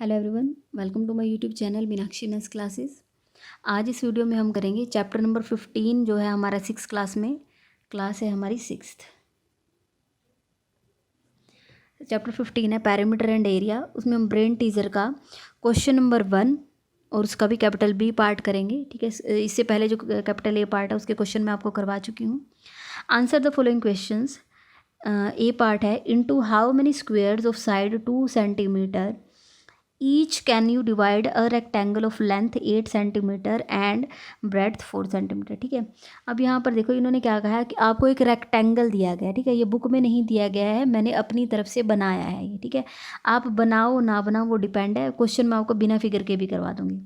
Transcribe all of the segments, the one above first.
Hello everyone, welcome to my YouTube channel Meenakshi maths classes. आज इस video में हम करेंगे चैप्टर नंबर 15 जो है हमारा 6 क्लास में। क्लास है हमारी 6th। चैप्टर 15 है पैरामीटर एंड एरिया। उसमें हम ब्रेन टीजर का क्वेश्चन नंबर 1 और उसका भी कैपिटल बी पार्ट करेंगे। ठीक है, इससे पहले जो कैपिटल ए पार्ट है उसके क्वेश्चन मैं आपको करवा चुकी हूँ। Answer the following questions. A part है into how many squares of side 2 centimetre each can you divide a rectangle of length 8 centimetre and breadth 4 centimetre. ठीक है, अब यहाँ पर देखो इन्होंने क्या कहा है कि आपको एक रेक्टेंगल दिया गया है। ठीक है, ये बुक में नहीं दिया गया है, मैंने अपनी तरफ से बनाया है ये। ठीक है, आप बनाओ ना बनाओ वो डिपेंड है। क्वेश्चन मैं आपको बिना फिगर के भी करवा दूंगी।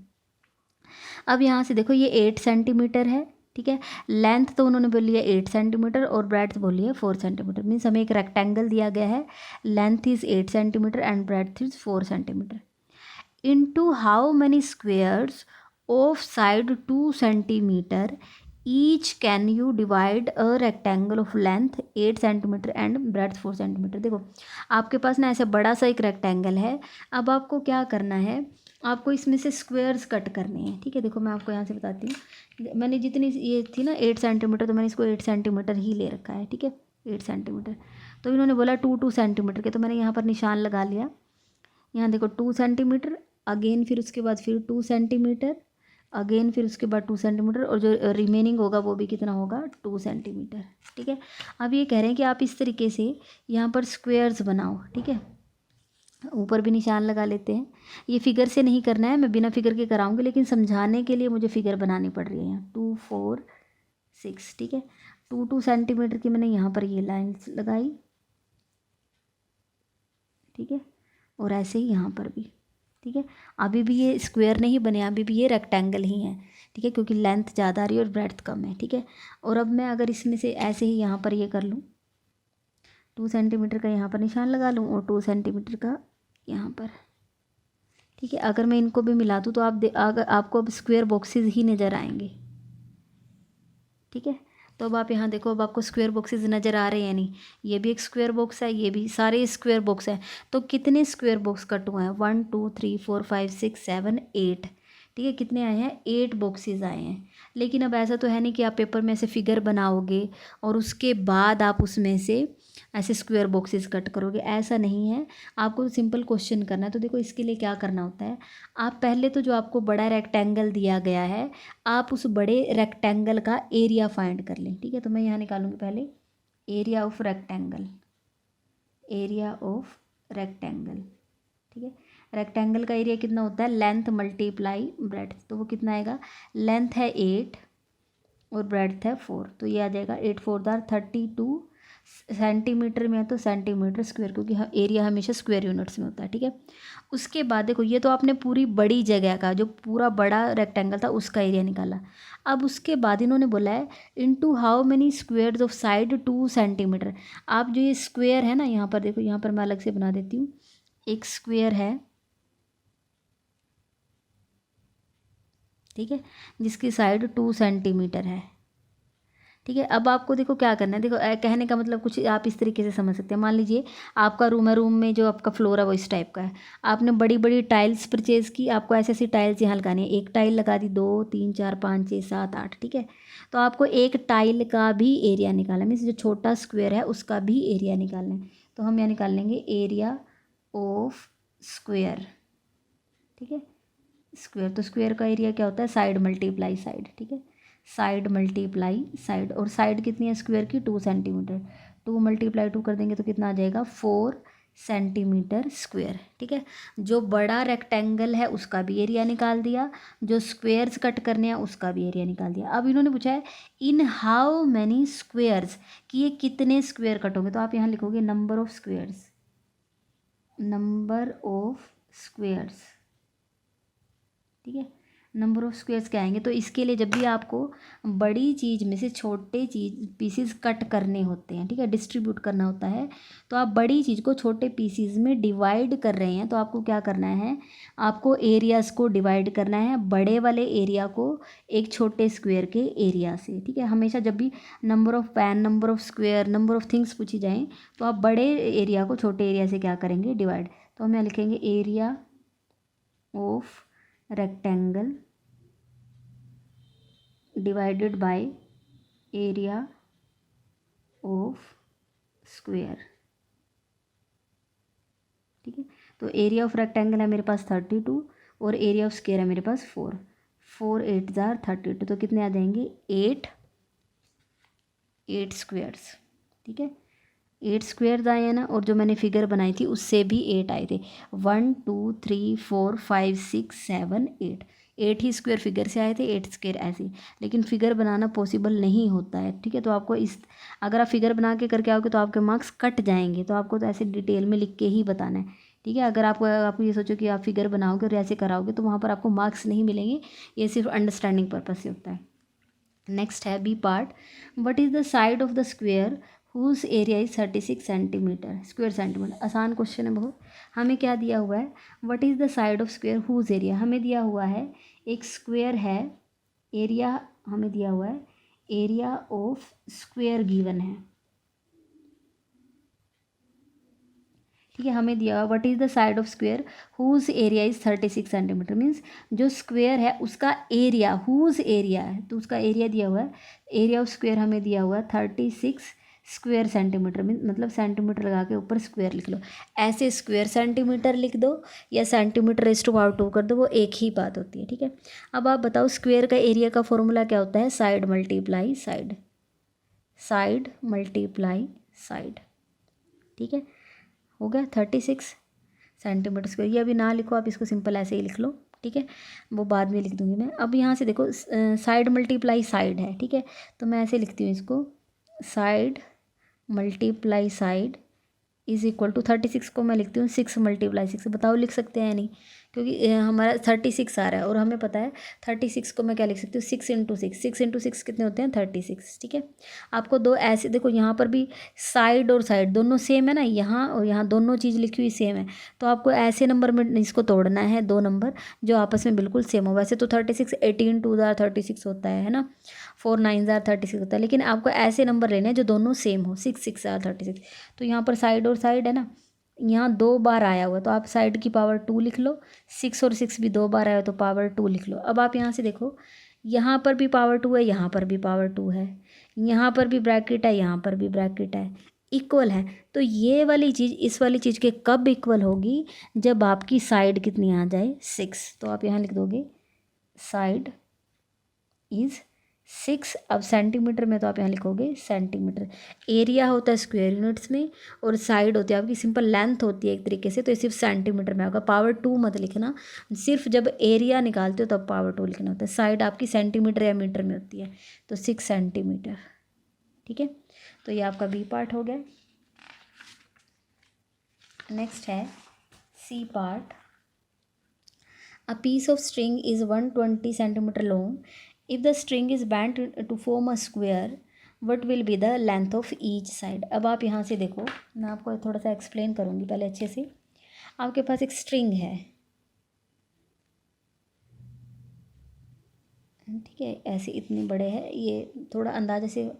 अब यहाँ से देखो ये 8 सेंटीमीटर है। ठीक है, लेंथ तो उन्होंने बोली है 8 सेंटीमीटर और ब्रेड्थ बोली है 4 सेंटीमीटर। मीन्स हमें एक रेक्टेंगल दिया गया है, length is 8 centimetre and breadth is 4 centimetre. into how many squares of side 2 centimeter each can you divide a rectangle of length 8 centimeter and breadth 4 centimeter। देखो आपके पास ना ऐसा बड़ा सा एक रेक्टेंगल है। अब आपको क्या करना है, आपको इसमें से स्क्वेयर्स कट करने हैं। ठीक है, देखो मैं आपको यहाँ से बताती हूँ। मैंने जितनी ये थी ना 8 सेंटीमीटर, तो मैंने इसको 8 सेंटीमीटर ही ले रखा है। ठीक है, 8 सेंटीमीटर। तो इन्होंने बोला 2 सेंटीमीटर के, तो मैंने यहाँ पर निशान लगा लिया। यहाँ देखो 2 सेंटीमीटर, अगेन फिर उसके बाद फिर 2 सेंटीमीटर, अगेन फिर उसके बाद 2 सेंटीमीटर, और जो रिमेनिंग होगा वो भी कितना होगा 2 सेंटीमीटर। ठीक है, अब ये कह रहे हैं कि आप इस तरीके से यहाँ पर स्क्वेयर्स बनाओ। ठीक है, ऊपर भी निशान लगा लेते हैं। ये फिगर से नहीं करना है, मैं बिना फिगर के कराऊंगी, लेकिन समझाने के लिए मुझे फिगर बनानी पड़ रही है। यहाँ 2 4 6। ठीक है, 2 सेंटीमीटर की मैंने यहाँ पर ये लाइन लगाई। ठीक है, और ऐसे ही यहाँ पर भी। ठीक है, अभी भी ये स्क्वायर नहीं बने, अभी भी ये रेक्टेंगल ही है। ठीक है, क्योंकि लेंथ ज़्यादा आ रही है और ब्रेड्थ कम है। ठीक है, और अब मैं अगर इसमें से ऐसे ही यहाँ पर ये कर लूँ, 2 सेंटीमीटर का यहाँ पर निशान लगा लूँ और 2 सेंटीमीटर का यहाँ पर। ठीक है, अगर मैं इनको भी मिला दूँ तो अगर आपको अब स्क्वायर बॉक्सेस ही नज़र आएंगे। ठीक है, तो अब आप यहाँ देखो, अब आपको स्क्वायर बॉक्सेस नज़र आ रहे हैं नहीं। ये भी एक स्क्वायर बॉक्स है, ये भी, सारे स्क्वायर बॉक्स हैं। तो कितने स्क्वायर बॉक्स कट हुए हैं? 1 2 3 4 5 6 7 8। ठीक है, कितने आए हैं? 8 बॉक्सेस आए हैं। लेकिन अब ऐसा तो है नहीं कि आप पेपर में ऐसे फिगर बनाओगे और उसके बाद आप उसमें से ऐसे स्क्वायर बॉक्सेस कट करोगे, ऐसा नहीं है। आपको सिंपल क्वेश्चन करना है। तो देखो इसके लिए क्या करना होता है, आप पहले तो जो आपको बड़ा रेक्टेंगल दिया गया है, आप उस बड़े रेक्टेंगल का एरिया फाइंड कर लें। ठीक है, तो मैं यहाँ निकालूंगी पहले area of rectangle, area of rectangle. ठीक है, रेक्टेंगल का एरिया कितना होता है? Length multiply breadth. तो वो कितना आएगा? लेंथ है 8 और ब्रेड्थ है 4, तो ये आ जाएगा 8 4 32 सेंटीमीटर में है तो सेंटीमीटर स्क्वायर, क्योंकि एरिया हमेशा स्क्वायर यूनिट्स में होता है। ठीक है, उसके बाद देखो ये तो आपने पूरी बड़ी जगह का, जो पूरा बड़ा रेक्टेंगल था उसका एरिया निकाला। अब उसके बाद इन्होंने बोला है into how many squares of side 2 centimetre. आप जो ये स्क्वेयर है ना, यहाँ पर देखो, यहाँ पर मैं अलग से बना देती हूँ। एक स्क्वेयर है, ठीक है, जिसकी साइड 2 सेंटीमीटर है। ठीक है, अब आपको देखो क्या करना है। देखो कहने का मतलब कुछ आप इस तरीके से समझ सकते हैं। मान लीजिए आपका रूम है, रूम में जो आपका फ्लोर है वो इस टाइप का है। आपने बड़ी बड़ी टाइल्स परचेज़ की, आपको ऐसी ऐसी टाइल्स यहाँ लगानी है। एक टाइल लगा दी, 2 3 4 5 6 7 8। ठीक है, तो आपको एक टाइल का भी एरिया निकालना है, मीन्स जो छोटा स्क्वेयर है उसका भी एरिया निकालना है। तो हम यहाँ निकाल लेंगे एरिया ऑफ स्क्वेयर। ठीक है, स्क्वेयर, तो स्क्वेयर का एरिया क्या होता है? Side multiply side. ठीक है, साइड मल्टीप्लाई साइड, और साइड कितनी है स्क्वेयर की? 2 सेंटीमीटर। 2 मल्टीप्लाई 2 कर देंगे तो कितना आ जाएगा? 4 सेंटीमीटर स्क्वेयर। ठीक है, जो बड़ा रेक्टेंगल है उसका भी एरिया निकाल दिया, जो स्क्वेयर्स कट करने हैं उसका भी एरिया निकाल दिया। अब इन्होंने पूछा है इन हाउ मैनी स्क्वेयर्स, कि ये कितने स्क्वेयर कट होंगे। तो आप यहाँ लिखोगे number of squares, number of squares. ठीक है, नंबर ऑफ स्क्वेयर्स क्या आएंगे? तो इसके लिए जब भी आपको बड़ी चीज़ में से छोटे चीज़ पीसीज कट करने होते हैं, ठीक है, डिस्ट्रीब्यूट करना होता है, तो आप बड़ी चीज़ को छोटे पीसीज में डिवाइड कर रहे हैं, तो आपको क्या करना है? आपको एरियाज़ को डिवाइड करना है, बड़े वाले एरिया को एक छोटे स्क्वेयर के एरिया से। ठीक है, हमेशा जब भी number of pan, number of square, number of things पूछी जाएँ तो आप बड़े एरिया को छोटे एरिया से क्या करेंगे? डिवाइड। तो हम यहाँ लिखेंगे area of rectangle divided by area of square. ठीक है, तो एरिया ऑफ रेक्टेंगल है मेरे पास 32 और एरिया ऑफ स्क्वायर है मेरे पास 4। 4 8 जार 32, तो कितने आ जाएंगे 8 स्क्वेयर्स। ठीक है, 8 स्क्वेयर्स आए हैं ना, और जो मैंने फिगर बनाई थी उससे भी 8 आए थे। 1 2 3 4 5 6 7 8, 8 ही स्क्वेयर फिगर से आए थे, 8 स्क्वेयर ऐसे। लेकिन फिगर बनाना पॉसिबल नहीं होता है। ठीक है, तो आपको इस अगर आप फिगर बना के करके आओगे तो आपके मार्क्स कट जाएंगे, तो आपको तो ऐसे डिटेल में लिख के ही बताना है। ठीक है, अगर आपको ये सोचो कि आप फिगर बनाओगे और ऐसे कराओगे तो वहाँ पर आपको मार्क्स नहीं मिलेंगे। ये सिर्फ अंडरस्टैंडिंग पर्पज से होता है। नेक्स्ट है B part. What is the side of the square whose area is 36 centimetre square centimetre. आसान क्वेश्चन है बहुत। हमें क्या दिया हुआ है, what is the side of square whose area. हमें दिया हुआ है एक स्क्वेयर है, एरिया हमें दिया हुआ है, एरिया ऑफ स्क्वेयर गिवन है। ठीक है, हमें दिया हुआ what is the side of square whose area is 36 centimetre. Means जो स्क्वेयर है उसका एरिया, हुज एरिया है तो उसका एरिया दिया हुआ है। एरिया ऑफ स्क्वेयर हमें दिया हुआ है 36 स्क्वेयर सेंटीमीटर। मीन मतलब सेंटीमीटर लगा के ऊपर स्क्वेयर लिख लो। ऐसे स्क्वेयर सेंटीमीटर लिख दो या सेंटीमीटर रेज़ टू पावर 2 कर दो, वो एक ही बात होती है। ठीक है, अब आप बताओ स्क्वेयर का एरिया का फॉर्मूला क्या होता है, side multiply side, side multiply side. ठीक है, हो गया 36 सेंटीमीटर स्क्वायर। ये अभी ना लिखो, आप इसको सिंपल ऐसे ही लिख लो। ठीक है, वो बाद में लिख दूंगी मैं। अब यहाँ से देखो साइड मल्टीप्लाई साइड है। ठीक है, तो मैं ऐसे लिखती हूँ इसको, side multiply side is equal to 36 को मैं लिखती हूँ 6 मल्टीप्लाई 6। बताओ लिख सकते हैं या नहीं, क्योंकि हमारा 36 आ रहा है और हमें पता है 36 को मैं क्या लिख सकती हूँ 6 इंटू 6। 6 इंटू 6 कितने होते हैं 36। ठीक है, आपको दो ऐसे देखो, यहाँ पर भी साइड और साइड दोनों सेम है ना, यहाँ और यहाँ दोनों चीज़ लिखी हुई सेम है। तो आपको ऐसे नंबर में इसको तोड़ना है, दो नंबर जो आपस में बिल्कुल सेम हो। वैसे तो 36 18 2 जार 36 होता है ना, 4 9 जार 36 होता है, लेकिन आपको ऐसे नंबर लेने हैं जो दोनों सेम हो। 6 6 जार 36। तो यहाँ पर साइड और साइड है ना, यहाँ 2 बार आया हुआ तो आप साइड की पावर 2 लिख लो। 6 और 6 भी 2 बार आया तो पावर 2 लिख लो। अब आप यहाँ से देखो, यहाँ पर भी पावर 2 है, यहाँ पर भी पावर 2 है, यहाँ पर भी ब्रैकेट है, यहाँ पर भी ब्रैकेट है, इक्वल है। तो ये वाली चीज़ इस वाली चीज़ के कब इक्वल होगी, जब आपकी साइड कितनी आ जाए 6। तो आप यहाँ लिख दोगे साइड इज़ 6। अब सेंटीमीटर में तो आप यहाँ लिखोगे सेंटीमीटर। एरिया होता है स्क्वायर यूनिट्स में और साइड होती है आपकी सिंपल लेंथ होती है एक तरीके से, तो ये सिर्फ सेंटीमीटर में होगा। पावर 2 मत लिखना, सिर्फ जब एरिया निकालते हो तब पावर 2 लिखना होता है। साइड आपकी सेंटीमीटर या मीटर में होती है, तो 6 सेंटीमीटर। ठीक है, तो ये आपका बी पार्ट हो गया। नेक्स्ट है C part. A piece of string is 120 centimeter long. If the string is bent to form a square, what will be the length of each side? अब आप यहाँ से देखो, मैं आपको थोड़ा सा एक्सप्लेन करूँगी पहले अच्छे से। आपके पास एक स्ट्रिंग है, ठीक है, ऐसे इतने बड़े है, ये थोड़ा अंदाजे से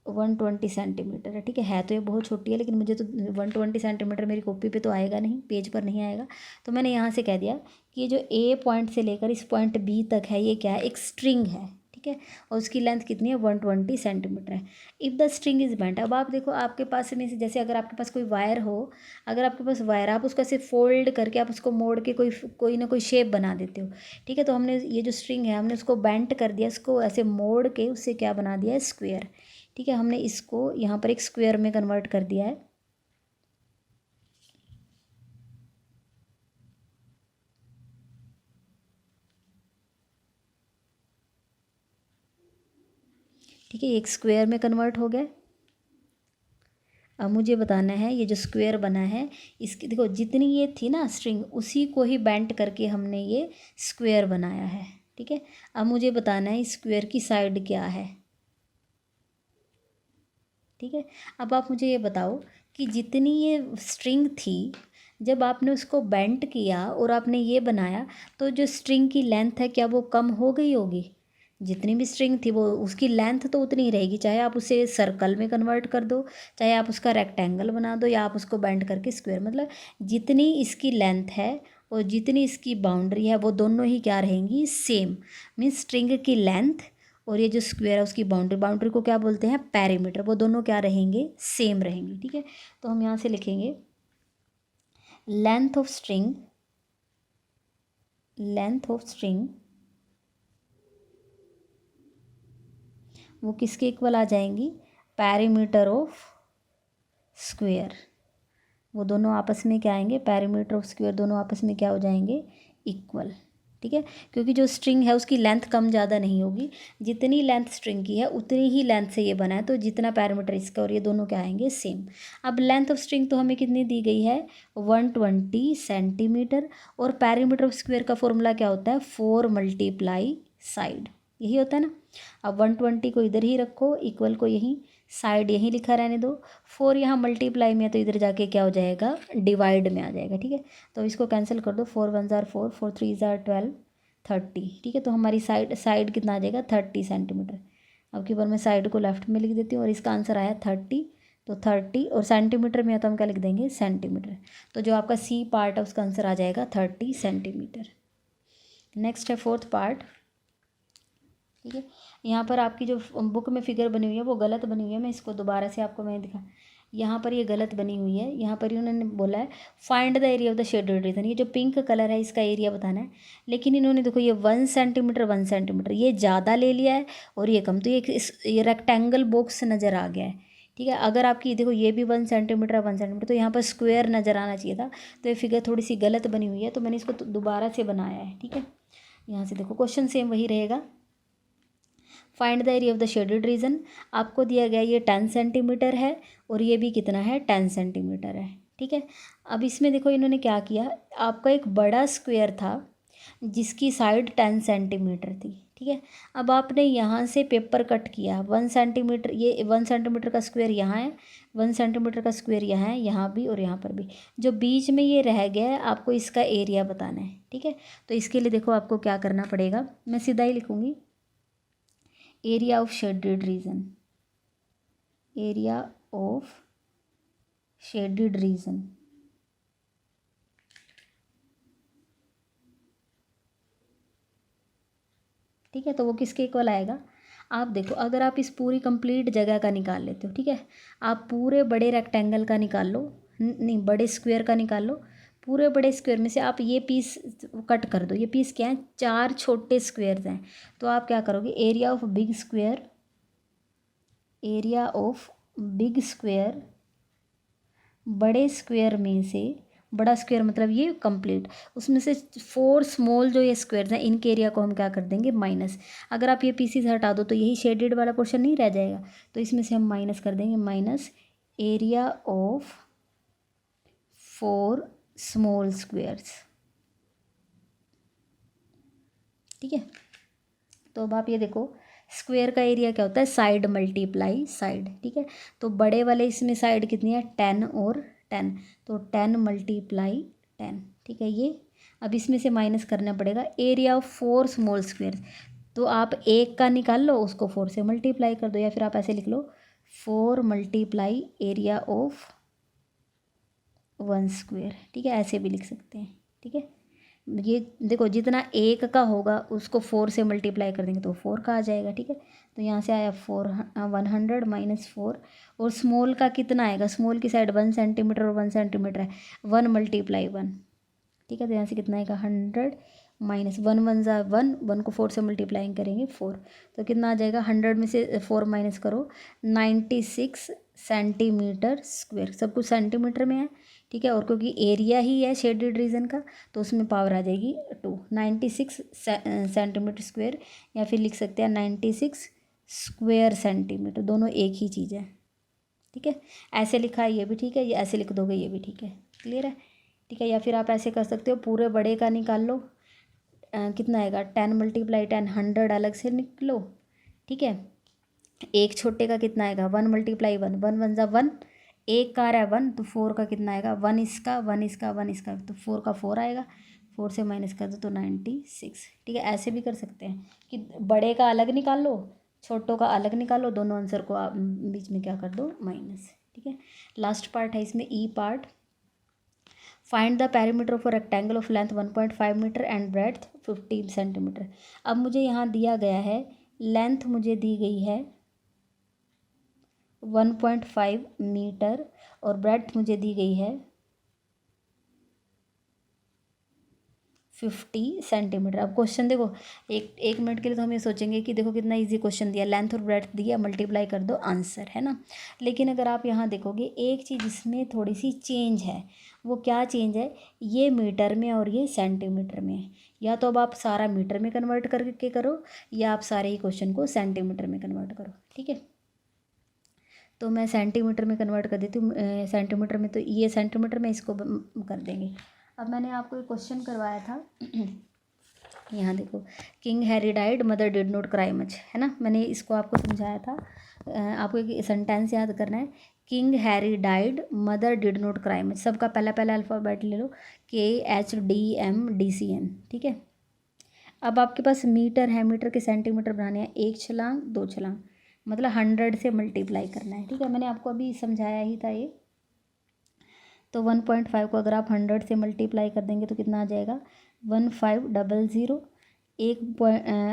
120 सेंटीमीटर है। ठीक है तो ये बहुत छोटी है, लेकिन मुझे तो 120 सेंटीमीटर मेरी कॉपी पे तो आएगा नहीं, पेज पर नहीं आएगा। तो मैंने यहाँ से कह दिया कि ये जो ए पॉइंट से लेकर इस पॉइंट बी तक है, ये क्या है, एक स्ट्रिंग है। ठीक है, और उसकी लेंथ कितनी है 120 सेंटीमीटर है। If the string is bent, अब आप देखो आपके पास में से, जैसे अगर आपके पास कोई वायर हो, अगर आपके पास वायर, आप उसको ऐसे फोल्ड करके आप उसको मोड़ के कोई ना कोई शेप बना देते हो। ठीक है, तो हमने ये जो स्ट्रिंग है हमने उसको बेंट कर दिया, इसको ऐसे मोड़ के उससे क्या बना दिया है, स्क्वेयर। ठीक है, हमने इसको यहाँ पर एक स्क्वायर में कन्वर्ट कर दिया है। ठीक है, एक स्क्वायर में कन्वर्ट हो गया। अब मुझे बताना है ये जो स्क्वायर बना है, इसकी देखो जितनी ये थी ना स्ट्रिंग, उसी को ही बेंट करके हमने ये स्क्वायर बनाया है। ठीक है, अब मुझे बताना है स्क्वायर की साइड क्या है। ठीक है, अब आप मुझे ये बताओ कि जितनी ये स्ट्रिंग थी, जब आपने उसको बेंट किया और आपने ये बनाया, तो जो स्ट्रिंग की लेंथ है क्या वो कम हो गई होगी। जितनी भी स्ट्रिंग थी वो उसकी लेंथ तो उतनी ही रहेगी, चाहे आप उसे सर्कल में कन्वर्ट कर दो, चाहे आप उसका रेक्टेंगल बना दो, या आप उसको बेंड करके स्क्वायर। मतलब जितनी इसकी लेंथ है और जितनी इसकी बाउंड्री है वो दोनों ही क्या रहेंगी, सेम। मीन्स स्ट्रिंग की लेंथ और ये जो स्क्वायर है उसकी बाउंड्री, बाउंड्री को क्या बोलते हैं, पेरीमीटर, वो दोनों क्या रहेंगे, सेम रहेंगे। ठीक है, तो हम यहाँ से लिखेंगे length of string, length of string वो किसके इक्वल आ जाएंगी, पेरीमीटर ऑफ स्क्वायर। वो दोनों आपस में क्या आएंगे, पेरीमीटर ऑफ स्क्वायर, दोनों आपस में क्या हो जाएंगे, इक्वल। ठीक है, क्योंकि जो स्ट्रिंग है उसकी लेंथ कम ज़्यादा नहीं होगी, जितनी लेंथ स्ट्रिंग की है उतनी ही लेंथ से ये बना है, तो जितना पैरामीटर इसका और ये दोनों क्या आएंगे, सेम। अब लेंथ ऑफ स्ट्रिंग तो हमें कितनी दी गई है, 120 सेंटीमीटर, और पैरामीटर ऑफ स्क्वायर का फॉर्मूला क्या होता है, 4 मल्टीप्लाई साइड, यही होता है ना। अब 120 को इधर ही रखो, इक्वल को यहीं, साइड यहीं लिखा रहने दो, 4 यहाँ मल्टीप्लाई में है तो इधर जाके क्या हो जाएगा, डिवाइड में आ जाएगा। ठीक है, तो इसको कैंसिल कर दो, 4 1 जार 4, 4 3 जार 12, 30। ठीक है, तो हमारी साइड कितना आ जाएगा, 30 सेंटीमीटर। अब की बार मैं साइड को लेफ्ट में लिख देती हूँ, और इसका आंसर आया 30। तो 30 और सेंटीमीटर में है तो हम क्या लिख देंगे, सेंटीमीटर। तो जो आपका सी पार्ट है उसका आंसर आ जाएगा 30 सेंटीमीटर। नेक्स्ट है फोर्थ पार्ट। ठीक है, यहाँ पर आपकी जो बुक में फिगर बनी हुई है वो गलत बनी हुई है, मैं इसको दोबारा से आपको मैं दिखा, यहाँ पर ये गलत बनी हुई है। यहाँ पर उन्होंने बोला है find the area of the shaded region, ये जो पिंक कलर है इसका एरिया बताना है, लेकिन इन्होंने देखो ये 1 सेंटीमीटर 1 सेंटीमीटर ये ज़्यादा ले लिया है और ये कम, तो ये रेक्टेंगल बॉक्स नज़र आ गया है। ठीक है, अगर आपकी देखो ये भी 1 सेंटीमीटर 1 सेंटीमीटर, तो यहाँ पर स्क्वायर नज़र आना चाहिए था, तो ये फिगर थोड़ी सी गलत बनी हुई है, तो मैंने इसको दोबारा से बनाया है। ठीक है, यहाँ से देखो क्वेश्चन सेम वही रहेगा, find the area of the shaded region. आपको दिया गया ये 10 सेंटीमीटर है और ये भी कितना है, 10 सेंटीमीटर है। ठीक है, अब इसमें देखो इन्होंने क्या किया, आपका एक बड़ा स्क्वायर था जिसकी साइड 10 सेंटीमीटर थी। ठीक है, अब आपने यहाँ से पेपर कट किया 1 सेंटीमीटर, ये 1 सेंटीमीटर का स्क्वायर यहाँ है, 1 सेंटीमीटर का स्क्वायर यहाँ है, यहाँ भी और यहाँ पर भी, जो बीच में ये रह गया है आपको इसका एरिया बताना है। ठीक है, तो इसके लिए देखो आपको क्या करना पड़ेगा, मैं सीधा ही लिखूँगी, area of shaded region, area of shaded region. ठीक है, तो वो किसके इक्वल आएगा, आप देखो अगर आप इस पूरी कंप्लीट जगह का निकाल लेते हो, ठीक है, आप पूरे बड़े रेक्टेंगल का निकाल लो, नहीं बड़े स्क्वायर का निकाल लो, पूरे बड़े स्क्वायर में से आप ये पीस कट कर दो, ये पीस क्या है, 4 छोटे स्क्वायर्स हैं, तो आप क्या करोगे, area of big square, area of big square, बड़े स्क्वायर में से, बड़ा स्क्वायर मतलब ये कंप्लीट, उसमें से 4 स्मॉल जो ये स्क्वायर्स हैं इनके एरिया को हम क्या कर देंगे, माइनस। अगर आप ये पीसीस हटा दो तो यही शेडेड वाला पोर्शन नहीं रह जाएगा, तो इसमें से हम माइनस कर देंगे, minus area of 4 small squares. ठीक है, तो अब आप ये देखो स्क्वायर का एरिया क्या होता है, साइड मल्टीप्लाई साइड। ठीक है, तो बड़े वाले इसमें साइड कितनी है, 10 और 10, तो 10 मल्टीप्लाई 10। ठीक है, ये अब इसमें से माइनस करना पड़ेगा एरिया ऑफ 4 स्मॉल स्क्वायर, तो आप एक का निकाल लो, उसको 4 से मल्टीप्लाई कर दो, या फिर आप ऐसे लिख लो 4 मल्टीप्लाई एरिया ऑफ 1 स्क्वायर। ठीक है, ऐसे भी लिख सकते हैं। ठीक है, ये देखो जितना एक का होगा उसको 4 से मल्टीप्लाई कर देंगे तो 4 का आ जाएगा। ठीक है, तो यहाँ से आया 100 माइनस 4, और स्मॉल का कितना आएगा, स्मॉल की साइड 1 सेंटीमीटर और 1 सेंटीमीटर है, 1 मल्टीप्लाई 1। ठीक है, तो यहाँ से कितना आएगा, 100 माइनस 1 1 ज़ा 1, 1 को 4 से मल्टीप्लाई करेंगे 4, तो कितना आ जाएगा, 100 में से 4 माइनस करो, 96 सेंटीमीटर स्क्वायर, सब कुछ सेंटीमीटर में है। ठीक है, और क्योंकि एरिया ही है शेडेड रीजन का तो उसमें पावर आ जाएगी 2, 96 सेंटीमीटर स्क्वायर, या फिर लिख सकते हैं 96 स्क्वायर सेंटीमीटर, दोनों एक ही चीज़ है। ठीक है, ऐसे लिखा है ये भी ठीक है, ये ऐसे लिख दोगे ये भी ठीक है, क्लियर है। ठीक है, या फिर आप ऐसे कर सकते हो, पूरे बड़े का निकाल लो, कितना आएगा, 10 मल्टीप्लाई 10, 100 अलग से निकलो। ठीक है, एक छोटे का कितना आएगा, 1 मल्टीप्लाई 1, 1 1 ज़ा 1, एक का आ रहा है 1, तो 4 का कितना आएगा, 1 इसका 1 इसका 1 इसका, तो 4 का 4 आएगा, 4 से माइनस कर दो तो 96। ठीक है, ऐसे भी कर सकते हैं कि बड़े का अलग निकाल लो, छोटों का अलग निकालो, दोनों आंसर को आप बीच में क्या कर दो, माइनस। ठीक है, लास्ट पार्ट है इसमें E part, find the perimeter of a rectangle of length 1.5 metre and breadth 50 centimetre. अब मुझे यहाँ दिया गया है, लेंथ मुझे दी गई है 1.5 मीटर और ब्रेड्थ मुझे दी गई है 50 सेंटीमीटर। अब क्वेश्चन देखो, एक मिनट के लिए तो हम ये सोचेंगे कि देखो कितना इजी क्वेश्चन दिया, लेंथ और ब्रेड्थ दिया, मल्टीप्लाई कर दो, आंसर है ना। लेकिन अगर आप यहाँ देखोगे एक चीज़ इसमें थोड़ी सी चेंज है। वो क्या चेंज है, ये मीटर में और ये सेंटीमीटर में है। या तो अब आप सारा मीटर में कन्वर्ट करके करो या आप सारे ही क्वेश्चन को सेंटीमीटर में कन्वर्ट करो, ठीक है। तो मैं सेंटीमीटर में कन्वर्ट कर देती हूँ, सेंटीमीटर में, तो ये सेंटीमीटर में इसको कर देंगे। अब मैंने आपको एक क्वेश्चन करवाया था यहाँ देखो, king Harry died mother did not cry much, है ना। मैंने इसको आपको समझाया था। आपको एक सेंटेंस याद करना है, king Harry died mother did not cry much. सबका पहला पहला अल्फ़ाबेट ले लो, KHDMDCN, ठीक है। अब आपके पास मीटर है, मीटर के सेंटीमीटर बनाने हैं, 1 छलांग 2 छलांग, मतलब 100 से मल्टीप्लाई करना है, ठीक है। मैंने आपको अभी समझाया ही था ये। तो 1.5 को अगर आप 100 से मल्टीप्लाई कर देंगे तो कितना आ जाएगा, 1500, एक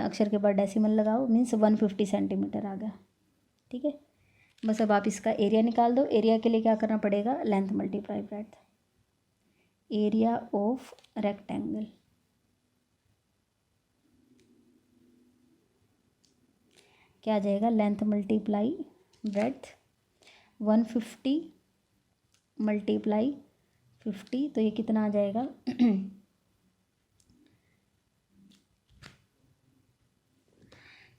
अक्षर के बाद डेसिमल लगाओ, मीन्स 150 सेंटीमीटर आ गया, ठीक है। बस अब आप इसका एरिया निकाल दो। एरिया के लिए क्या करना पड़ेगा, length multiply breadth, area of rectangle. क्या आ जाएगा, लेंथ मल्टीप्लाई ब्रेड्थ, 150 मल्टीप्लाई 50, तो ये कितना आ जाएगा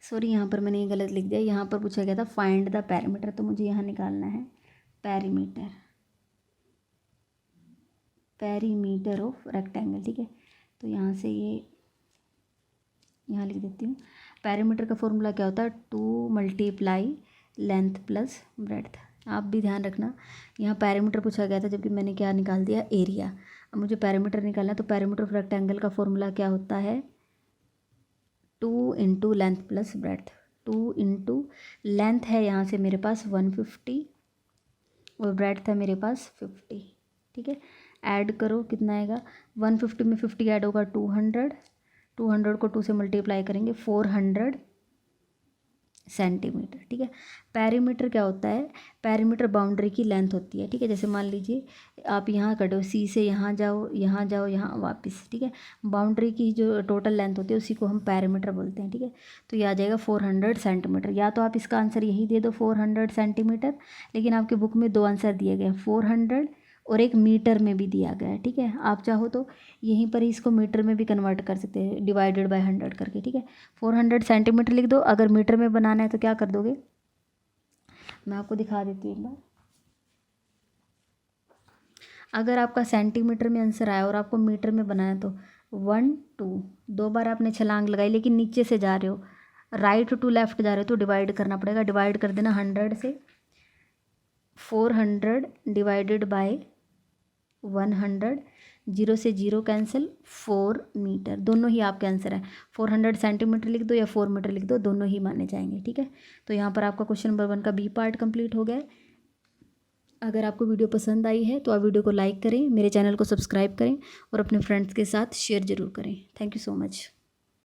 सॉरी यहाँ पर मैंने ये गलत लिख दिया। यहाँ पर पूछा गया था फाइंड द पेरीमीटर, तो मुझे यहाँ निकालना है पेरीमीटर, पेरीमीटर ऑफ रेक्टेंगल, ठीक है। तो यहाँ से ये यहाँ लिख देती हूँ। पेरीमीटर का फॉर्मूला क्या होता है, 2 मल्टीप्लाई लेंथ प्लस ब्रेड्थ। आप भी ध्यान रखना, यहाँ पेरीमीटर पूछा गया था जबकि मैंने क्या निकाल दिया, एरिया। अब मुझे पेरीमीटर निकालना है, तो पेरीमीटर ऑफ रेक्टेंगल का फॉर्मूला क्या होता है, 2 into length plus breadth. 2 into length है यहाँ से मेरे पास 150 और ब्रेड्थ है मेरे पास 50, ठीक है। ऐड करो कितना आएगा, 150 में 50 ऐड होगा 200, 200 को 2 से मल्टीप्लाई करेंगे 400 सेंटीमीटर, ठीक है। पेरीमीटर क्या होता है, पेरीमीटर बाउंड्री की लेंथ होती है, ठीक है। जैसे मान लीजिए आप यहाँ कटो, सी से यहाँ जाओ, यहाँ जाओ, यहाँ वापस, ठीक है। बाउंड्री की जो टोटल लेंथ होती है उसी को हम पेरीमीटर बोलते हैं, ठीक है। तो ये आ जाएगा 400 सेंटीमीटर। या तो आप इसका आंसर यही दे दो 400 सेंटीमीटर, लेकिन आपके बुक में 2 आंसर दिए गए, 400 और एक मीटर में भी दिया गया है, ठीक है। आप चाहो तो यहीं पर ही इसको मीटर में भी कन्वर्ट कर सकते हैं, डिवाइडेड बाय 100 करके, ठीक है। 400 सेंटीमीटर लिख दो। अगर मीटर में बनाना है तो क्या कर दोगे, मैं आपको दिखा देती हूँ एक बार। अगर आपका सेंटीमीटर में आंसर आया और आपको मीटर में बनाना है तो 1 2, 2 बार आपने छलांग लगाई, लेकिन नीचे से जा रहे हो, राइट टू लेफ्ट जा रहे हो तो डिवाइड करना पड़ेगा। डिवाइड कर देना 100 से, 400 डिवाइडेड बाय 100, 0 से 0 कैंसिल, 4 मीटर, दोनों ही आपके आंसर है। 400 सेंटीमीटर लिख दो या 4 मीटर लिख दो, दोनों ही माने जाएंगे, ठीक है। तो यहाँ पर आपका क्वेश्चन नंबर 1 का बी पार्ट कंप्लीट हो गया है। अगर आपको वीडियो पसंद आई है तो आप वीडियो को लाइक करें, मेरे चैनल को सब्सक्राइब करें और अपने फ्रेंड्स के साथ शेयर ज़रूर करें। Thank you so much.